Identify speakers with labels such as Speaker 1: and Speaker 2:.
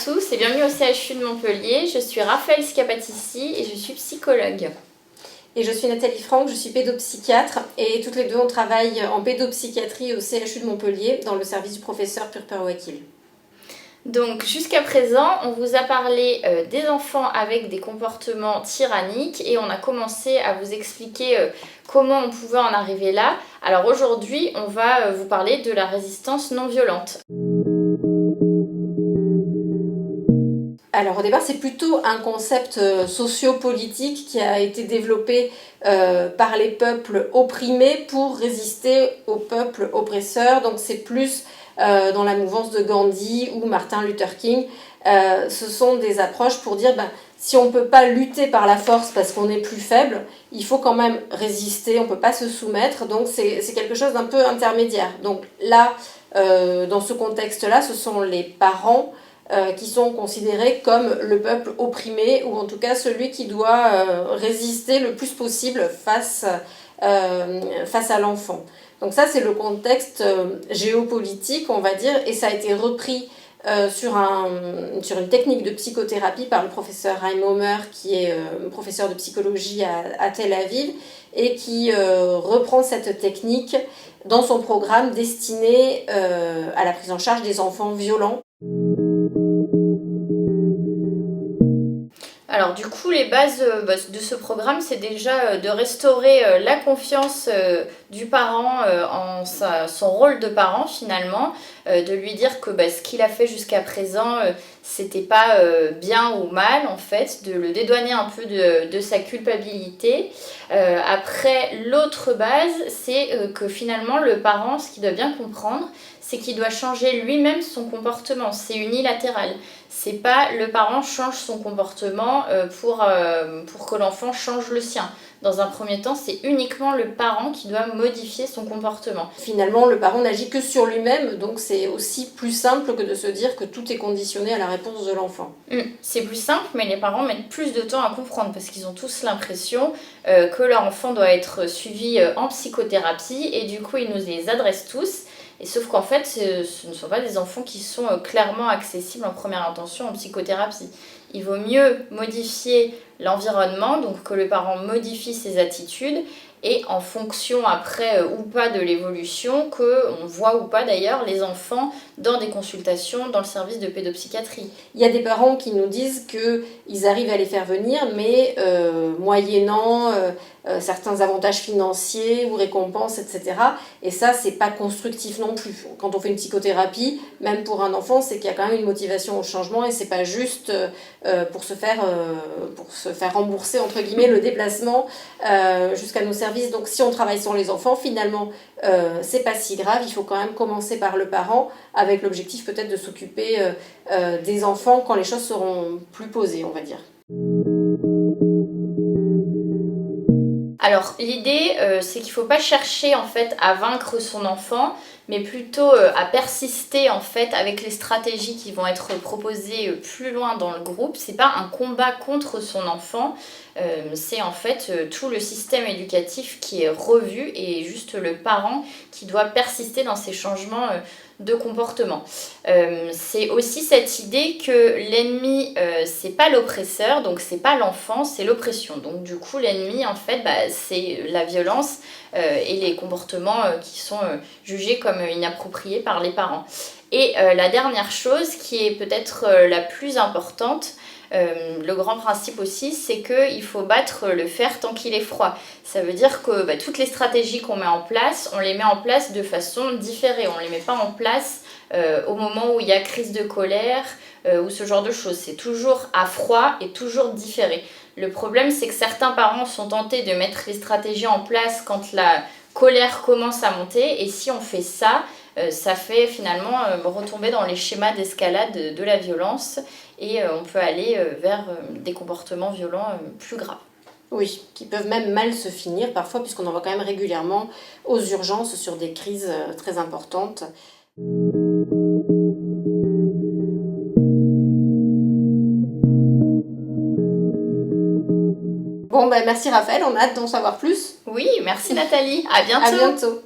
Speaker 1: tous et bienvenue au CHU de Montpellier. Je suis Raphaël Scapatissi et je suis psychologue.
Speaker 2: Et je suis Nathalie Franck, je suis pédopsychiatre et toutes les deux on travaille en pédopsychiatrie au CHU de Montpellier dans le service du professeur Purper Wakil.
Speaker 1: Donc jusqu'à présent, on vous a parlé des enfants avec des comportements tyranniques et on a commencé à vous expliquer comment on pouvait en arriver là. Alors aujourd'hui, on va vous parler de la résistance non violente.
Speaker 2: Alors au départ, c'est plutôt un concept sociopolitique qui a été développé par les peuples opprimés pour résister aux peuples oppresseurs. Donc c'est plus dans la mouvance de Gandhi ou Martin Luther King. Ce sont des approches pour dire si on ne peut pas lutter par la force parce qu'on est plus faible, il faut quand même résister, on ne peut pas se soumettre. Donc c'est quelque chose d'un peu intermédiaire. Donc là, dans ce contexte-là, ce sont les parents qui sont considérés comme le peuple opprimé, ou en tout cas celui qui doit résister le plus possible face à l'enfant. Donc ça, c'est le contexte géopolitique, on va dire, et ça a été repris sur une technique de psychothérapie par le professeur Haim Omer, qui est professeur de psychologie à Tel Aviv, et qui reprend cette technique dans son programme destiné à la prise en charge des enfants violents.
Speaker 1: Alors du coup, les bases de ce programme, c'est déjà de restaurer la confiance du parent en son rôle de parent finalement, de lui dire que ce qu'il a fait jusqu'à présent, c'était pas bien ou mal en fait, de le dédouaner un peu de sa culpabilité. Après, l'autre base, c'est que finalement le parent, ce qu'il doit bien comprendre, c'est qu'il doit changer lui-même son comportement, c'est unilatéral. C'est pas le parent change son comportement pour que l'enfant change le sien. Dans un premier temps, c'est uniquement le parent qui doit modifier son comportement.
Speaker 2: Finalement, le parent n'agit que sur lui-même, donc c'est aussi plus simple que de se dire que tout est conditionné à la réponse de l'enfant.
Speaker 1: C'est plus simple, mais les parents mettent plus de temps à comprendre parce qu'ils ont tous l'impression que leur enfant doit être suivi en psychothérapie et du coup, ils nous les adressent tous. Et sauf qu'en fait, ce ne sont pas des enfants qui sont clairement accessibles en première intention en psychothérapie. Il vaut mieux modifier l'environnement, donc que le parent modifie ses attitudes, et en fonction après ou pas de l'évolution, qu'on voit ou pas d'ailleurs les enfants dans des consultations dans le service de pédopsychiatrie.
Speaker 2: Il y a des parents qui nous disent qu'ils arrivent à les faire venir, mais moyennant certains avantages financiers ou récompenses, etc. Et ça, c'est pas constructif non plus. Quand on fait une psychothérapie, même pour un enfant, c'est qu'il y a quand même une motivation au changement et c'est pas juste pour se faire rembourser entre guillemets le déplacement jusqu'à nos services. Donc si on travaille sur les enfants, finalement, c'est pas si grave. Il faut quand même commencer par le parent avec l'objectif peut-être de s'occuper des enfants quand les choses seront plus posées, on va dire.
Speaker 1: Alors l'idée, c'est qu'il ne faut pas chercher en fait à vaincre son enfant, mais plutôt à persister en fait avec les stratégies qui vont être proposées plus loin dans le groupe. C'est pas un combat contre son enfant, c'est en fait tout le système éducatif qui est revu et juste le parent qui doit persister dans ces changements de comportement. C'est aussi cette idée que l'ennemi, c'est pas l'oppresseur, donc c'est pas l'enfant, c'est l'oppression. Donc du coup, l'ennemi, en fait, c'est la violence et les comportements qui sont jugés comme inappropriés par les parents. Et la dernière chose, qui est peut-être la plus importante, le grand principe aussi, c'est qu'il faut battre le fer tant qu'il est froid. Ça veut dire que toutes les stratégies qu'on met en place, on les met en place de façon différée. On ne les met pas en place au moment où il y a crise de colère ou ce genre de choses. C'est toujours à froid et toujours différé. Le problème, c'est que certains parents sont tentés de mettre les stratégies en place quand la colère commence à monter. Et si on fait ça, ça fait finalement retomber dans les schémas d'escalade de la violence et on peut aller vers des comportements violents plus graves.
Speaker 2: Oui, qui peuvent même mal se finir parfois, puisqu'on en va quand même régulièrement aux urgences sur des crises très importantes. Bon, merci Raphaël, on a hâte d'en savoir plus.
Speaker 1: Oui, merci Nathalie, à bientôt.
Speaker 2: À bientôt.